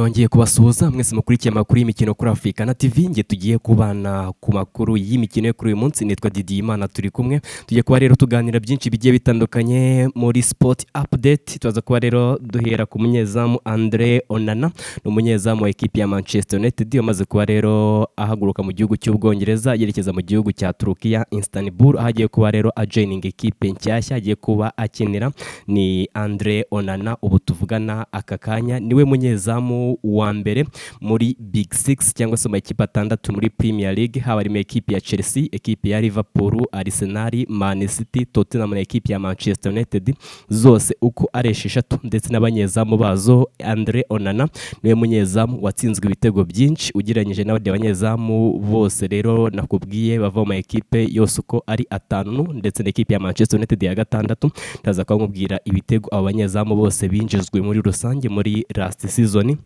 nongeye kubasuhuza mwese mukurikiye amakuru y'imikino kuri Africana TV. Nge tugiye kubana ku makuru y'imikino kuri uyu munsi. Nitwa Didier Imana, turi kumwe tugiye kuba rero tuganira byinshi bigiye bitandukanye muri sport update. Tuzaza kuba rero duhera ku munyezamu Andre Onana, n'umunyezamu wa equipe ya Manchester United wamaze kuba rero ahaguruka mu gihugu cy'Ubwongereza yerekeza mu gihugu cya Turkiya Istanbul, ahagiye kuba rero ajoining equipe nshyashya agiye kuba akinira. Ni Andre Onana ubu tuvugana aka kanya niwe munyezamu wa mbere muri Big Six cyangwa se mu ekipe atandatu muri Premier League, haba ari mu ekipe ya Chelsea, ekipe ya Liverpool, Arsenal, Man City, Tottenham na ekipe ya Manchester United, zose uko ari esheshatu ndetse n'abanyezamu bazo. Andre Onana niwe munyezamu watsinzwe ibitego byinshi ugereranyije n'abandi banyezamu bose rero nakubwiye bava mu ekipe yose uko ari atanu, ndetse n'ekipe ya Manchester United ya gatandatu. Ndaza kumubwira ibitego abo banyezamu bose binjizwe muri rusange muri last season.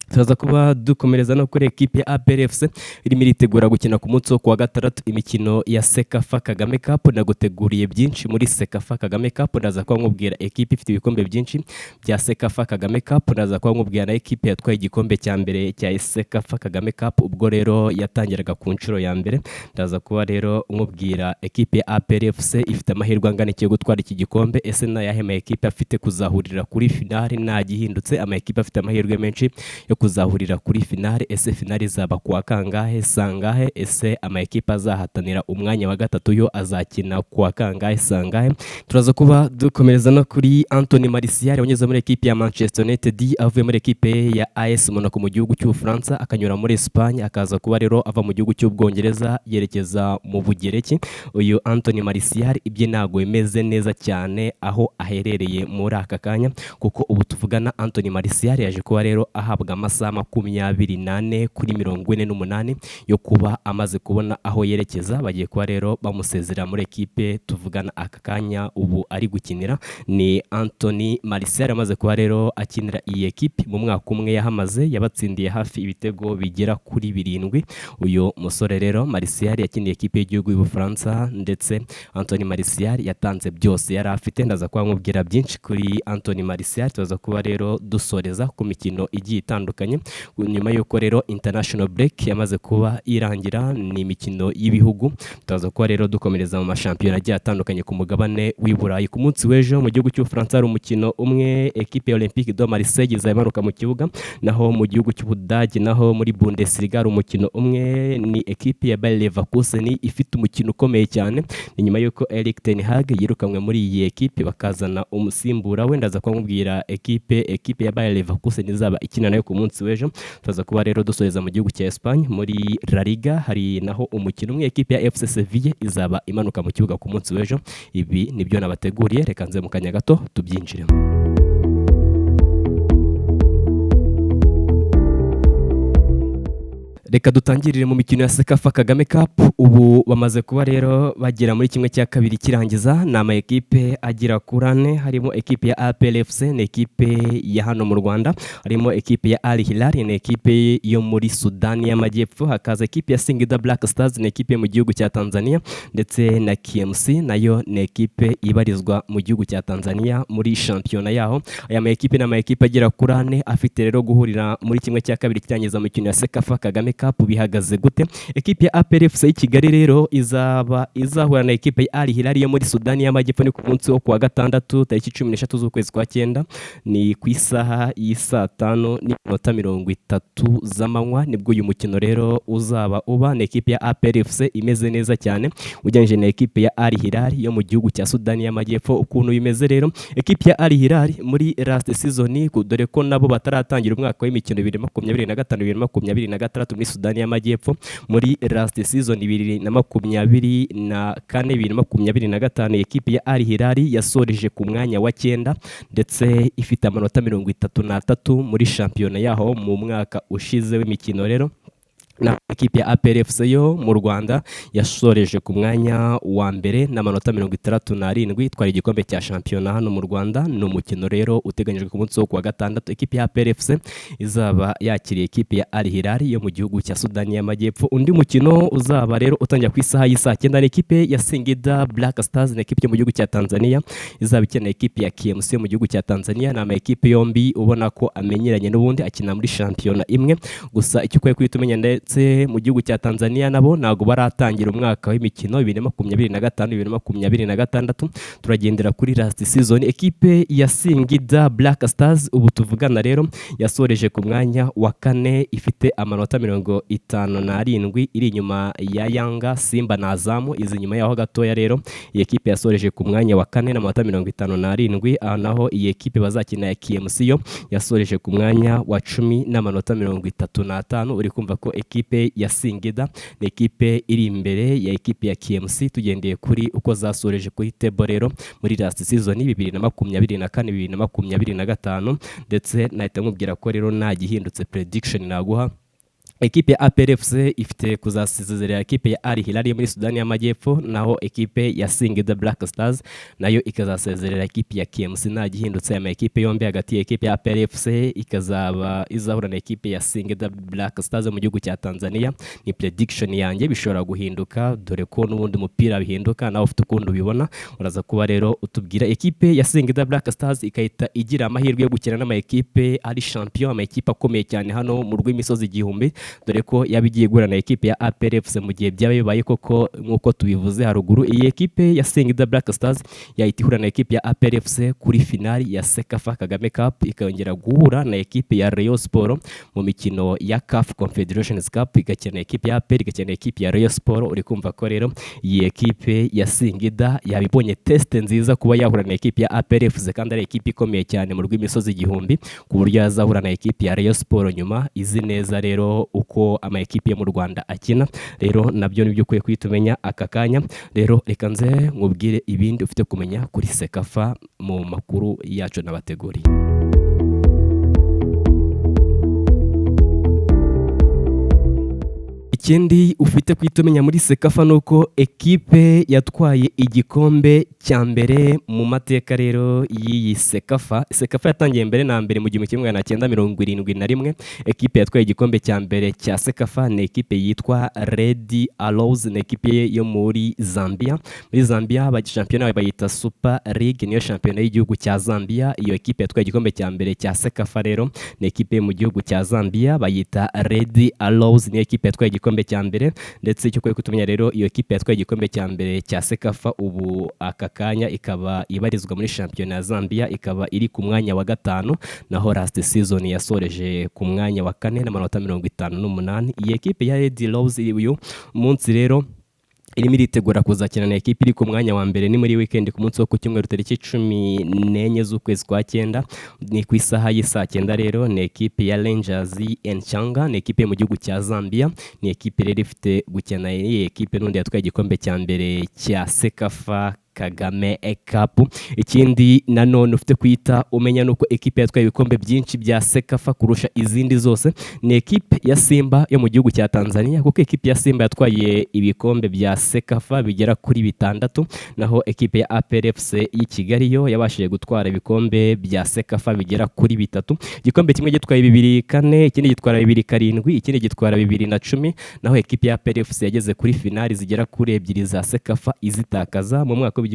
Tuzaza kuba dukomereza no kuri ekipe ya APR FC irimo iritegura gukina ku munsi wo kuwa gatandatu imikino ya Sekafa Kagame Cup. Naguteguriye byinshi muri Sekafa Kagame Cup. Ndaza kuba nkubwira ekipe ifite ibikombe byinshi bya Sekafa Kagame Cup. Ndaza kuba nkubwira na ekipe yatwaye igikombe cya mbere cya Sekafa Kagame Cup ubwo rero yatangiraga ku nshuro ya mbere. Ndaza kuba rero nkubwira ekipe ya APR FC ifite amahirwe angana iki yo gutwara iki gikombe. Ese nayahe ma ekipe afite kuzahurira kuri finale nta gihindutse? Ama ekipe afite amahirwe menshi yo kuzahurira kuri finale. Ese finale zaba kuwa kangahe, sangahe? Ese ama ekipa azahatanira umwanya wa gatatu yo azakina kuwa kangahe, sangahe? Turaza kuba dukomereza no kuri Anthony Martial wanyuze muri ekipe ya Manchester United avuye muri ekipe ya AS Monaco mu gihugu cy'Ubufaransa akanyura muri Espagne akaza kuba rero ava mu gihugu cy'Ubwongereza yerekeza mu Bugereki. Uyu Anthony Martial ibye ntago bimeze neza cyane aho aherereye muri aka kanya, kuko ubu tuvugana Anthony Martial yaje kuba rero ahabwa amasaha 24 kuri 48 yo kuba amaze kubona aho yerekeza. Bagiye kuba rero bamusezera muri ekipe tuvugana aka kanya ubu ari gukinira. Ni Anthony Martial amaze kuba rero akinira iyi ekipe mu mwaka umwe yahamaze, yabatsindiye hafi ibitego bigera kuri 7. Uyu musore rero Martial yakiniye ekipe y'igihugu y'Ubufaransa, ndetse Anthony Martial yatanze byose yari afite. Ndaza kuba nkubwira byinshi kuri Anthony Martial. Tuzaza kuba rero dusoreza ku mikino igiye itandukanye nyuma yuko rero international break yamaze kuba irangira. Ni imikino y'ibihugu. Turaza kuba rero dukomereza mu mashampiyona agiye atandukanye ku mugabane w'i Burayi. Ku munsi w'ejo mu gihugu cy'Ubufaransa hari umukino umwe, ekipe ya Olympique de Marseille izayimanuka mu kibuga, naho mu gihugu cy'Ubudage naho muri Bundesliga hari umukino umwe, ni ekipe ya Bayer Leverkusen ifite umukino ukomeye cyane. Ni nyuma yuko Erik ten Hag yirukanwe muri iyi ekipe bakazana umusimbura we. Ndaza kumubwira ekipe ya Bayer Leverkusen izaba ikina nayo ku munsi w'ejo. Tuzaza kuba rero dusoreza mu gihugu cya Espagne muri La Liga hari naho umukino umwe, ekipe ya FC Sevilla izaba imanuka mu kibuga ku munsi w'ejo. Ibi nibyo nabateguriye, reka nze mu kanya gato tubyinjiremo. Reka dutangirire mu mikino ya Sekafa Kagame Cup. Ubu bamaze kuba rero bagera muri kimwe cya kabiri kirangiza. Ni ama ekipe agira kurane, harimo ekipe ya APR FC, ni ekipe ya hano mu Rwanda, harimo ekipe ya Al Hilal, ni ekipe yo muri Sudani y'Amajyepfo, hakaza ekipe ya Singida Black Stars, ni ekipe mu gihugu cya Tanzania, ndetse na KMC nayo ni ekipe ibarizwa mu gihugu cya Tanzania muri shampiyona yaho. Aya ma ekipe n'ama ekipe agira kurane afite rero guhurira muri kimwe cya kabiri kirangiza mu mikino ya Sekafa Kagame Cup. Bihagaze gute? Ekipe ya APR FC Kigali rero izahura na ekipe ya Al Hilal yo muri Sudani y'Amajyepfo ni ku munsi wo kuwa gatandatu tariki 13 z'ukwezi kwa 9, ni ku isaha y'isa 5:30 z'amanywa. Nibwo uyu mukino rero uzaba uba. Na ekipe ya APR FC imeze neza cyane ugereranyije na ekipe ya Al Hilal yo mu gihugu cya Sudani y'Amajyepfo. Ukuntu bimeze rero, ekipe ya Al Hilal muri last season, dore ko nabo bataratangira umwaka w'imikino 2025-2026 muri Sudani y'Amajyepfo, muri last season 2024-2025 ekipe ya Al Hilal yasoreje ku mwanya wa 9 ndetse ifite amanota 33 muri shampiyona yaho mu mwaka ushize w'imikino rero. na ekipe ya APR FC yo mu Rwanda yasoreje ku mwanya wa mbere n'amanota 67 twari igikombe cya shampiyona hano mu Rwanda. Ni umukino rero uteganyijwe ku munsi wo kuwa gatandatu. Ekipe ya APR FC izaba yakiriye ekipe ya Al Hilal yo mu gihugu cya Sudani y'Amajyepfo. Undi mukino uzaba rero utangira ku isaha y'isa 9 ekipe ya Singida Black Stars na ekipe yo mu gihugu cya Tanzania izaba ikeneye ekipe ya KMC yo mu gihugu cya Tanzania. Nama ekipe yombi ubona ko amenyeranye n'ubundi akina muri shampiyona imwe, gusa icyo ukwiye kuyitumenya ndetse mu gihugu cya Tanzania nabo ntago baratangira umwaka w'imikino 2025-2026. Turagendera kuri last season. Ekipe ya Singida Black Stars ubu tuvugana rero yasoreje ku mwanya wa 4 ifite amanota 57 iri inyuma ya Yanga, Simba na Azamu. Izi nyuma yaho gatoya rero iyi ekipe yasoreje ku mwanya wa 4 n'amanota 57, naho iyi ekipe bazakina ya KMC yo yasoreje ku mwanya wa 10 n'amanota 35. uri kumva ko ekipe ya Singida ni ekipe iri imbere ya ekipe ya KMC tugendeye kuri uko zasoreje kuri table rero muri last season 2024-2025, ndetse nahita nkubwira ko rero nta gihindutse prediction naguha. Ekipe ya APR FC ifite kuzasezerera ekipe ya Al Hilal muri Sudani y'Amajyepfo, naho ekipe ya Singida Black Stars nayo ikazasezerera ekipe ya KMC. Nta gihindutse ama ekipe yombi hagati ya ekipe ya APR FC ikazaba izahura na ekipe ya Singida Black Stars mu gihugu cya Tanzania. Ni prediction yanjye, bishobora guhinduka dore ko n'ubundi mupira bihinduka, nawe ufite ukundi ubibona uraza kuba rero utubwira. Ekipe ya Singida Black Stars ikahita igira amahirwe yo gukina n'ama ekipe ari champion, ama ekipe akomeye cyane hano mu rw'imisozi igihumbi, dore ko yabigiye gura na ekipe ya APR FC mu gihe byaba bibaye koko nkuko tubivuze haruguru. Iyi ekipe ya Singida Black Stars yahita ihura na ekipe ya APR FC kuri finali ya Sekafa Kagame Cup, ikongera guhura na ekipe ya Rayon Sport mu mikino ya CAF Confederations Cup, igakina ekipe ya APR igakina ekipe ya Rayon Sport. uri kumva ko rero iyi ekipe ya Singida yabibonye test nziza kuba yahura na ekipe ya APR FC, kandi ari ekipe ikomeye cyane mu rw'imisozi igihumbi, ku buryo yazahura na ekipe ya Rayon Sport nyuma. Izi neza rero uko ama ekipe yo mu Rwanda akina, rero nabyo nibyo ukwiye kwitumenya aka kanya. Rero reka nze nkubwire ibindi ufite kumenya kuri Sekafa mu makuru yacu n'abateguri. Ikindi ufite kwitumenya muri Sekafa nuko ekipe yatwaye igikombe cya mbere mu mateka rero y'iyi Sekafa. Sekafa yatangiye mbere na mbere mu 1971. Ekipe yatwaye igikombe cya mbere cya Sekafa ni ekipe yitwa Red Arrows, ni ekipe yo muri Zambia. Muri Zambia shampiyona bayita Super League, niyo shampiyona y'igihugu cya Zambia. Iyo ekipe yatwaye igikombe cya mbere cya Sekafa rero ni ekipe mu gihugu cya Zambia bayita Red Arrows, ni ekipe yatwaye igikombe cya mbere. Ndetse icyo kwiye kutumenya rero iyo ekipe yatwaye igikombe cya mbere cya Sekafa ubu aka kanya ikaba ibarizwa muri shampiyona ya Zambia, ikaba iri ku mwanya wa 5, naho last season yasoreje ku mwanya wa 4 n'amanota 58. iyi ekipe ya Red Arrows uyu munsi rero irimo iritegura kuzakina na ekipe iri ku mwanya wa mbere. Ni muri weekend ku munsi wo ku cyumweru tariki 14 z'ukwezi kwa 9, ni ku isaha y'isa 9 rero. Ni ekipe ya Rangers Enchanga, ni ekipe mu gihugu cya Zambia. Ni ekipe rero ifite gukina iyi ekipe n'undi yatwaye igikombe cya mbere cya Sekafa Kagame Cup. Ikindi nanone ufite kwita umenya nuko ekipe yatwaye ibikombe byinshi bya Sekafa kurusha izindi zose ni ekipe ya Simba yo mu gihugu cya Tanzania, kuko ekipe ya Simba yatwaye ibikombe bya Sekafa bigera kuri 6, naho ekipe ya APR FC y'i Kigali yo yabashije gutwara ibikombe bya Sekafa bigera kuri 3. Igikombe kimwe gitwaye 2004, ikindi gitwara 2007, ikindi gitwara 2010, naho ekipe ya APR FC yageze kuri finali zigera kuri 2 za Sekafa izitakaza mu mwaka wa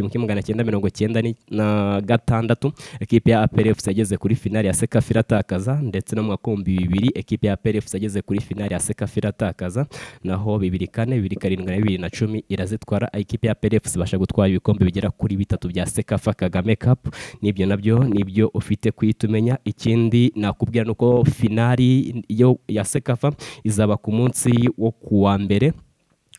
1996. Ekipe ya APR FC yageze kuri finali ya Sekafa iratakaza, ndetse no mu mwaka wa 2000 ekipe ya APR FC yageze kuri finali ya Sekafa iratakaza, naho 2004, 2007 na 2010 irazitwara. Ekipe ya APR FC ibasha gutwara ibikombe bigera kuri 3 bya Sekafa Kagame Cup. Nibyo nabyo nibyo ufite kwitumenya. Ikindi nakubwira nuko finali yo ya Sekafa izaba ku munsi wo kuwa mbere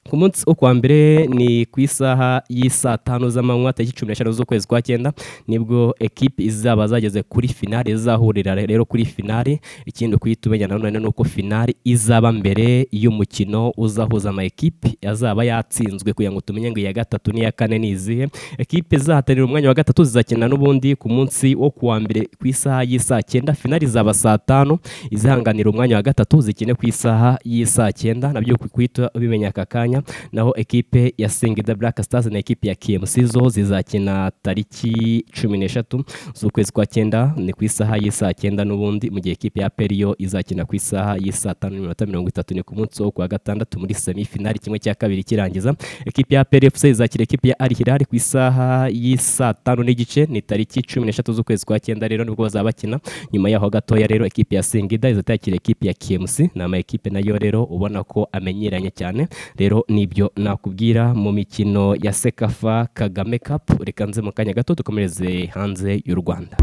ku munsi wo kuwa mbere ni ku isaha y'isaa 5 z'amanywa tariki 15 z'ukwezi kwa 9 nibwo ekipe izaba zageze kuri finale izahurira rero kuri finale. Ikindi kuyitumenya nanone nuko finale izaba mbere y'umukino uzahuza ama ekipe azaba yatsinzwe kugira ngo tumenye ngo iya gatatu n'iya kane nizihe. Ekipe zahatanira umwanya wa gatatu zizakina n'ubundi ku munsi wo kuwa mbere ku isaha y'isaa 9. Finale izaba saa 5, izihanganira umwanya wa gatatu zikine ku isaha y'isaa 9 nabyo kuhita ubimenya aka kanya. Naho ekipe ya Singida Black Stars na ekipe ya KMC zo zizakina tariki 13 z'ukwezi kwa 9 ni ku isaha y'isaa 9 n'ubundi, mu gihe ekipe ya Perio izakina ku isaha y'isaa 5:30 ni ku munsi wo kuwa gatandatu muri semi finale kimwe cya kabiri kirangiza. Ekipe ya Perio FC izakira ekipe ya Al Hilal ku isaha y'isaa 5 n'igice ni tariki 13 z'ukwezi kwa 9 rero nibwo bazabakina. Nyuma yaho gatoya rero ekipe ya Singida izatakira ekipe ya KMC na ama ekipe nayo rero ubona ko amenyeranye cyane. Rero nibyo nakubwira mu mikino ya Sekafa Kagame Cup. Reka nze mu kanya gato dukomereze hanze y'u Rwanda.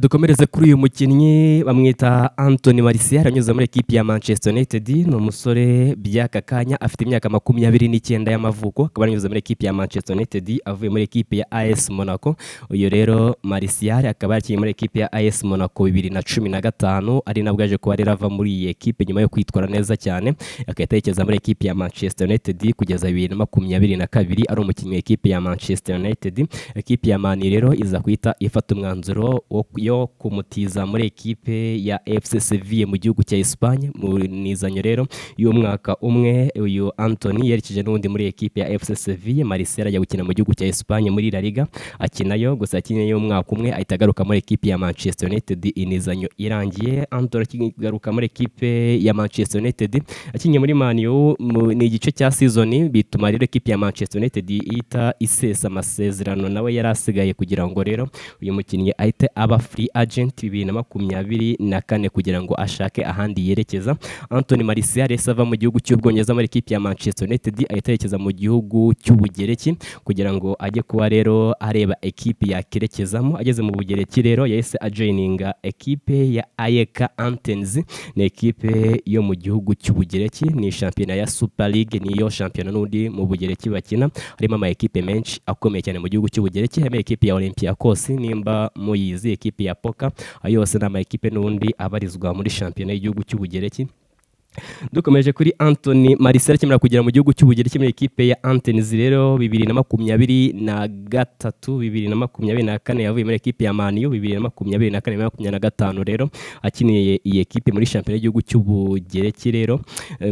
Dukomereze kuri uyu mukinnyi bamwita Anthony Martial anyuze muri ekipe ya Manchester United. Ni umusore by'aka kanya afite imyaka 29 y'amavuko, akaba anyuze muri ekipe ya Manchester United avuye muri ekipe ya AS Monaco. Uyu rero Martial akaba yakinnye muri ekipe ya AS Monaco 2015, ari nabwo yaje kuba rava muri iyi ekipe nyuma yo kwitwara neza cyane, akahita yerekeza muri ekipe ya Manchester United kugeza 2022 ari umukinnyi wa ekipe ya Manchester United. Ekipe ya Man rero iza kwita ifata umwanzuro yo kumutiza muri ekipe ya FC Sevilla mu gihugu cya Espagne. Mu nizanyo rero y'umwaka umwe uyu Anthony yerekeje n'undi muri ekipe ya FC Sevilla. Martial ajya gukina mu gihugu cya Espagne muri La Liga akinayo, gusa akinyeyo umwaka umwe ahita agaruka muri ekipe ya Manchester United. Inizanyo irangiye Anthony akigaruka muri ekipe ya Manchester United akinye muri Man U ni igice cya season, bituma rero ekipe ya Manchester United ihita isesa amasezerano nawe yari asigaye kugira ngo rero uyu mukinnyi ahite aba free agent 2024 kugira ngo ashake ahandi yerekeza. Anthony Martial yese ava mu gihugu cy'Ubwongereza muri ekipe ya Manchester United ahita yerekeza mu gihugu cy'Ubugereki kugira ngo ajye kuba rero areba ekipe yakerekezamo. Ageze mu Bugereki rero yese ajoininga ekipe ya AEK Athens, ni ekipe yo mu gihugu cy'Ubugereki, ni shampiyona ya Super League, niyo shampiyona n'undi mu Bugereki bakina. Harimo ama ekipe menshi akomeye cyane mu gihugu cy'Ubugereki, harimo ekipe ya Olympiacos nimba muyizi, ekipe ya Poka, ayo yose n'ama ekipe n'undi abarizwa muri shampiyona y'igihugu cy'Ubugereki. Dukomeje kuri Anthony Martial kimara kugera mu gihugu cy'Ubugereki muri ekipe ya Athens rero 2023 2024 yavuye muri ekipe ya Man U 2024-2025 rero akiniye iyi ekipe muri shampiyona y'igihugu cy'Ubugereki rero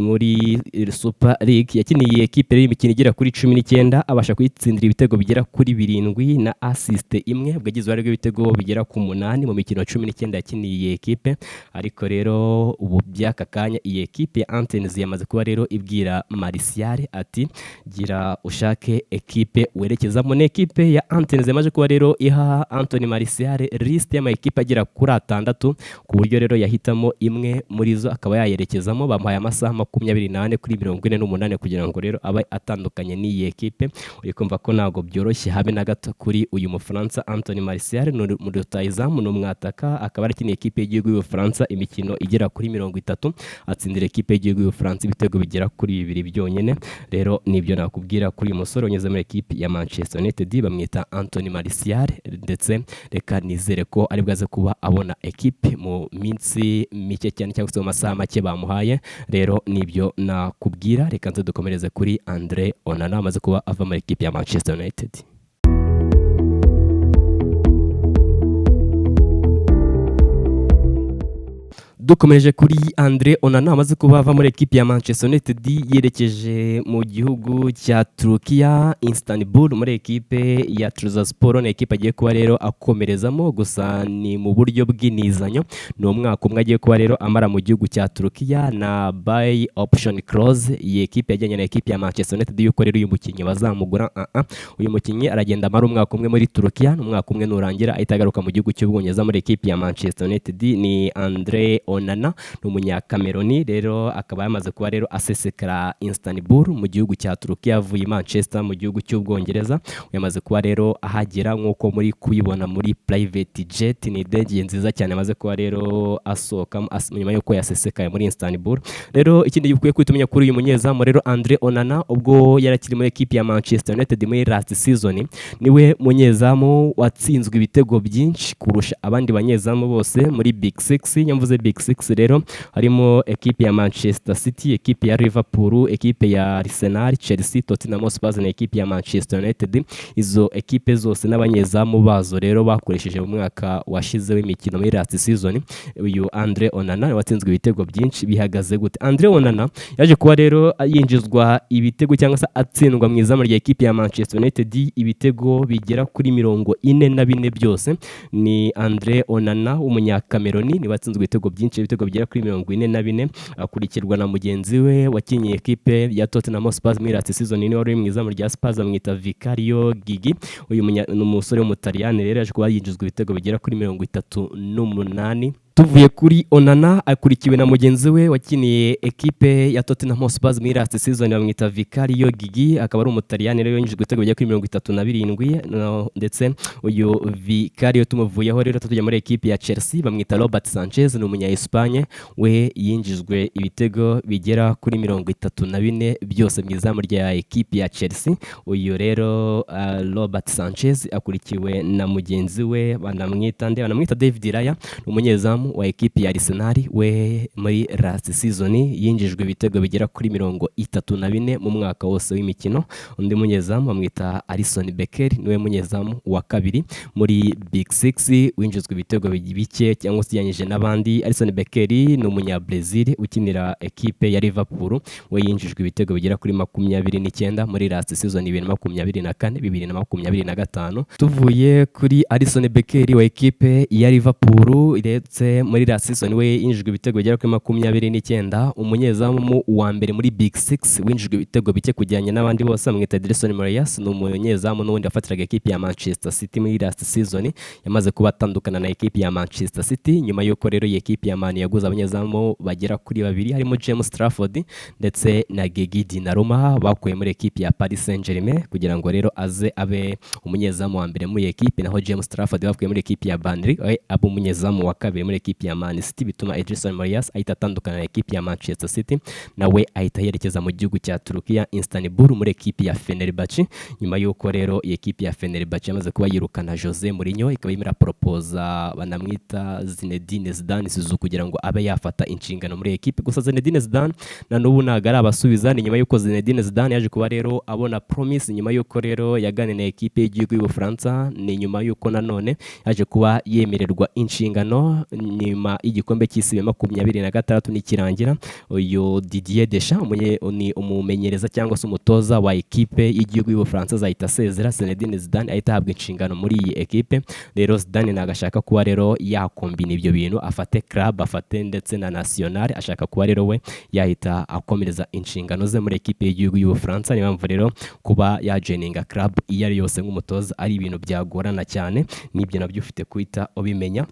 muri Super League. Yakiniye iyi ekipe rero imikino igera kuri 19 abasha kuyitsindira ibitego bigera kuri 7 na assist imwe, bwagize uruhare rw'ibitego bigera ku 8 mu mikino 19 yakiniye iyi ekipe. Ariko rero ubu by'aka kanya iyi ekipe ya Athens yamaze kuba rero ibwira Martial ati gira ushake ekipe werekezamo. Ne ekipe ya Athens yamaze kuba rero iha Anthony Martial list y'ama ekipe agera kuri 6 ku buryo rero yahitamo imwe muri zo akaba yayerekezamo. Bamuhaye amasaha 28 kuri 48 kugira ngo rero abe atandukanye n'iyi ekipe. Uri kumva ko ntago byoroshye habe na gato kuri uyu Mufaransa Anthony Martial. Mu rutayizamu n'umwataka akaba ari kini ekipe y'igihugu y'Ubufaransa imikino igera kuri 30 atsindira ekipe y'igihugu y'Ubufaransa ibitego bigera kuri 2 byonyine. Rero nibyo nakubwira kuri uyu musore unyuze muri ekipe ya Manchester United bamwita Anthony Martial, ndetse reka nizere ko ari bwaze kuba abona ekipe mu minsi mike cyane cyangwa se mu masaha make bamuhaye. Rero nibyo nakubwira, reka nze dukomereze kuri Andre Onana amaze kuba ava muri ekipe ya Manchester United. Dukomeje kuri Andre Onana amaze kuba ava muri ekipe ya Manchester United yerekeje mu gihugu cya Turkiya Istanbul muri ekipe ya Trabzonspor. Ni ekipe agiye kuba rero akomerezamo, gusa ni mu buryo bw'inizanyo. Ni umwaka umwe agiye kuba rero amara mu gihugu cya Turkiya na buy option clause. Iyi ekipe yajyanye na ekipe ya Manchester United yuko rero uyu mukinnyi bazamugura. Uyu mukinnyi aragenda amara umwaka umwe muri Turkiya, umwaka umwe nurangira ahita agaruka mu gihugu cy'Ubwongereza muri ekipe ya Manchester United. Ni Andre Onana ni umunyakameroni rero akaba yamaze kuba rero asesekara Istanbul mu gihugu cya Turukiya avuye Manchester mu gihugu cy'Ubwongereza. Yamaze kuba rero ahagera nk'uko muri kubibona muri private jet, ni indege nziza cyane amaze kuba rero asohoka nyuma y'uko yasesekaye muri Istanbul. Rero ikindi gikwiye kwitumenya kuri uyu munyezamu rero Andre Onana, ubwo yarakiri muri equipe ya Manchester United muri last season, niwe munyezamu watsinzwe ibitego byinshi kurusha abandi banyezamu bose muri Big Six. Nyamvuze Big Six rero harimo equipe ya Manchester City, equipe ya Liverpool, equipe ya Arsenal, Chelsea, Tottenham Hotspur na equipe ya Manchester United. Izo equipe zose n'abanyezamu bazo rero bakoresheje mu mwaka washize w'imikino muri last season. Uyu Andre Onana watsinzwe ibitego byinshi. Bihagaze gute? Andre Onana yaje kuba rero yinjizwa ibitego cyangwa se atsindwa mu izamu rya equipe ya Manchester United ibitego bigera kuri 44 byose. Ni Andre Onana w'umunyakameroni ni watsinzwe ibitego byinshi, ibitego bigera kuri 44, akurikirwa na mugenzi we wakinye equipe ya Tottenham Hotspur muri last season, ni wari mu izamu rya Spurs amwita Vicario Gigi. Uyu umusore w'umutaliyani rero yaje kuba yinjizwa ibitego bigera kuri 38. Tuvuye kuri Onana akurikiwe na mugenzi we wakiniye equipe ya Tottenham Hotspur muri last season bamwita Vicario Gigi, akaba ari umutaliyani rero yinjijwe ibitego bigera kuri 37, ndetse uyu Vicario tumuvuyeho rero tujya muri equipe ya Chelsea bamwita Robert Sanchez, ni umunya Espagne, we yinjijwe ibitego bigera kuri 34 byose mu izamu rya equipe ya Chelsea. Uyu rero Robert Sanchez akurikiwe na mugenzi we banamwita David Raya, umunyezamu wa equipe ya Arsenal, we muri last season yinjijwe ibitego bigera kuri 34 mu mwaka wose w'imikino. Undi munyezamu amwita Alisson Becker, niwe munyezamu wa kabiri muri Big Six winjizwe ibitego bike cyangwa se yanyije n'abandi. Alisson Becker ni umunya Brazil ukinira equipe ya Liverpool, we yinjijwe ibitego bigera kuri 29 muri last season 2024-2025. Tuvuye kuri Alisson Becker wa equipe ya Liverpool ndetse muri last season we yinjijwe ibitego bigera kuri 29. Umunyezamu wa mbere muri Big Six winjijwe ibitego bike kujyanye n'abandi bose amwita Edson Moraes, ni umunyezamu n'undi afatiraga equipe ya Manchester City muri last season. Yamaze kuba atandukana na equipe ya Manchester City nyuma y'uko rero iyi equipe ya Man yaguze abanyezamu bagera kuri 2 harimo James Trafford ndetse na Gigi Donnarumma bakuye muri equipe ya Paris Saint-Germain kugira ngo rero aze abe umunyezamu wa mbere muri equipe, naho James Trafford bakuye muri equipe ya Burnley abo umunyezamu wa kabiri muri equipe ya Man City, bituma Edson Moraes ahita atandukana na equipe ya Manchester City, nawe ahita yerekeza mu gihugu cya Turukiya Istanbul muri equipe ya Fenerbahce. Nyuma y'uko rero iyi equipe ya Fenerbahce yamaze kuba yirukana Jose Mourinho, ikaba yimira proposa banamwita Zinedine Zidane kugira ngo abe yafata inshingano muri equipe. Gusa Zinedine Zidane na n'ubu ntago arabasubiza, ni nyuma y'uko Zinedine Zidane yaje kuba rero abona promise nyuma y'uko rero yaganiriye na equipe y'igihugu y'Ubufaransa, ni nyuma y'uko nanone yaje kuba yemererwa inshingano nyuma y'igikombe cy'isi 2026 nikirangira. Uyu Didier Deschamps ni umumenyereza cyangwa se umutoza wa equipe y'igihugu y'Ubufaransa zahita asezera, Zinedine Zidane ahita ahabwa inshingano muri iyi equipe. Rero Zidane nagashaka kuba rero yakombina ibyo bintu, afate club afate ndetse na national, ashaka kuba rero we yahita akomereza inshingano ze muri equipe y'igihugu y'Ubufaransa. Niyo mpamvu rero kuba yajoininga club iyo ari yose nk'umutoza ari ibintu byagorana cyane, nibyo nabyo ufite kuita ubimenya.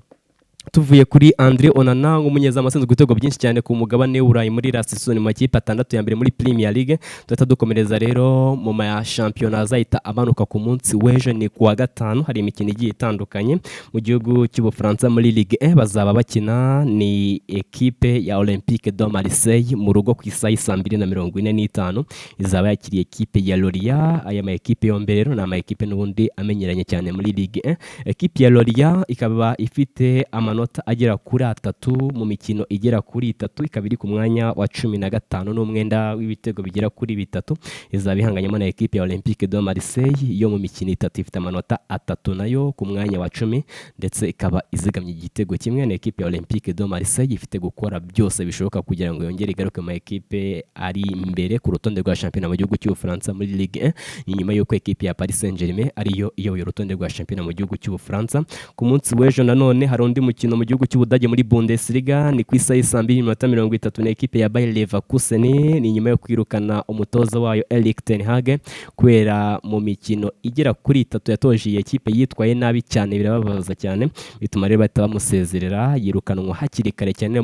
Tuvuye kuri Andre Onana nk'umunyezamu asanzwe ibitego byinshi cyane ku mugabane w'Uburayi muri last season mu makipe 6 ya mbere muri Premier League. Tuhita dukomereza rero mu ma championnat azahita amanuka ku munsi w'ejo, ni kuwa gatanu. Hari imikino igiye itandukanye mu gihugu cy'Ubufaransa muri Ligue 1 bazaba bakina ni equipe ya Olympique de Marseille mu rugo ku isaha 2:45 izaba yakiriye equipe ya Lorient. Aya ma equipe yombi rero na ma equipe n'ubundi amenyeranye cyane muri Ligue 1. Equipe ya Lorient ikaba ifite amanota agera kuri 3 mu mikino igera kuri 3, ikaba iri ku mwanya wa 15 n'umwenda w'ibitego bigera kuri 3. Izaba ihanganyemo na equipe ya Olympique de Marseille yo mu mikino 3 ifite amanota 3 nayo ku mwanya wa 10, ndetse ikaba izigamye igitego kimwe. Na equipe ya Olympique de Marseille ifite gukora byose bishoboka kugira ngo yongere igaruke mu equipe ari imbere ku rutonde rwa championnat mu gihugu cy'Ubufaransa muri Ligue 1, nyuma y'uko equipe ya Paris Saint-Germain ariyo iyoboye urutonde rwa championnat mu gihugu cy'Ubufaransa. Ku munsi w'ejo nanone hari undi mukino mu gihugu cy'Ubudage muri Bundesliga ni ku isaha y'isa 2:30 na ekipe ya Bayer Leverkusen ni nyuma yo kwirukana umutoza wayo Erik ten Hag kubera mu mikino igera kuri 3 yatoje iyi ekipe yitwaye nabi cyane, birababaza cyane, bituma rero bahita bamusezerera, yirukanwa hakiri kare cyane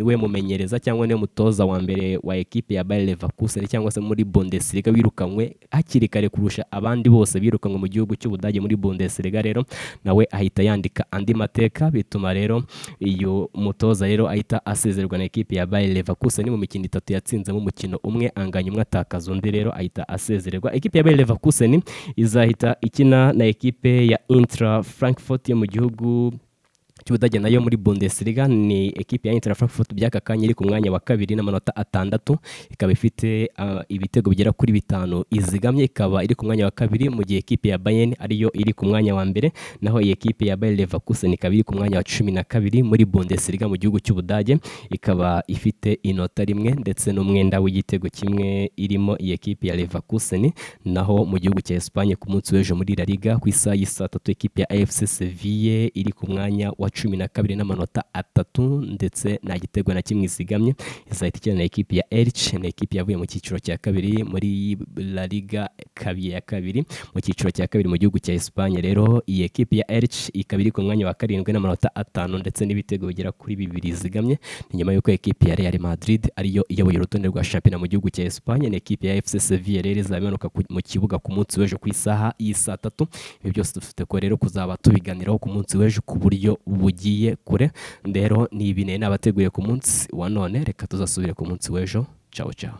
we mumenyereza cyangwa ne mutoza wa mbere wa ekipe ya Bayer Leverkusen cyangwa se muri Bundesliga wirukanwe hakiri kare kurusha abandi bose birukanwe mu gihugu cy'Ubudage muri Bundesliga. Rero nawe ahita yandika andi mateka, bituma rero iyo mutoza rero ahita asezererwa na ekipe ya Bayer Leverkusen mu mikino 3 yatsinzemo umukino umwe, anganya umwe atakaza undi, rero ahita asezererwa. Ekipe ya Bayer Leverkusen izahita ikina na ekipe ya Eintracht Frankfurt yo mu gihugu cy'Ubudage nayo muri Bundesliga. Ni ekipe ya Eintracht Frankfurt by'aka kanya iri ku mwanya wa 2 n'amanota 6, ikaba ifite ibitego bigera kuri 5 izigamye, ikaba iri ku mwanya wa 2, mu gihe ekipe ya Bayern ariyo iri ku mwanya wa mbere, naho iyi ekipe ya Bayer Leverkusen ikaba iri ku mwanya wa 12 muri Bundesliga mu gihugu cy'Ubudage, ikaba ifite inota rimwe ndetse n'umwenda w'igitego kimwe irimo iyi ekipe ya Leverkusen. Naho mu gihugu cya Espagne ku munsi w'ejo muri La Liga ku isaha y'isa 3 ekipe ya AFC Sevilla iri ku mwanya wa 12 n'amanota 3 ndetse nta gitego na kimwe isigamye, izahita ikina na ekipe ya Elche, na ekipe yavuye mu cyiciro cya 2 muri La Liga ya kabiri mu cyiciro cya 2 mu gihugu cya Espagne. Rero iyi ekipe ya Elche ikaba iri ku mwanya wa 7 n'amanota 5 ndetse n'ibitego bigera kuri 2 izigamye, ni nyuma y'uko ekipe ya Real Madrid ariyo iyoboye urutonde rwa shampiyona mu gihugu cya Espagne. Na ekipe ya FC Sevilla rero izabimanuka mu kibuga ku munsi w'ejo ku isaha y'isa 3. Ibi byose dufite ko rero kuzaba tubiganiraho ku munsi w'ejo ku buryo bugiye kure. Rero ni ibintu nabateguye ku munsi wa none, reka tuzasubire ku munsi w'ejo. Ciao ciao.